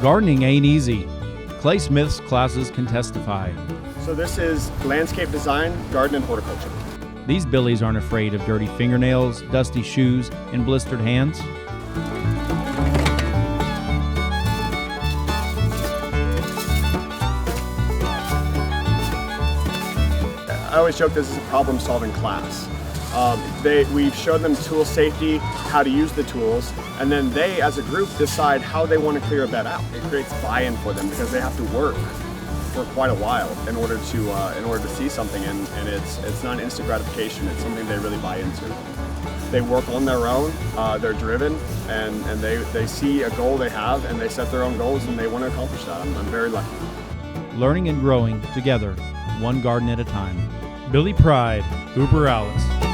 Gardening ain't easy. Clay Smith's classes can testify. So this is landscape design, garden and horticulture. These Billies aren't afraid of dirty fingernails, dusty shoes, and blistered hands. I always joke this is a problem-solving class. We've shown them tool safety, how to use the tools, and then they, as a group, decide how they want to clear a bed out. It creates buy-in for them because they have to work for quite a while in order to see something, and it's not instant gratification. It's something they really buy into. They work on their own. They're driven, and they see a goal they have, and they set their own goals, and they want to accomplish that. I'm very lucky. Learning and growing together, one garden at a time. Billy Pride, Uber Alice.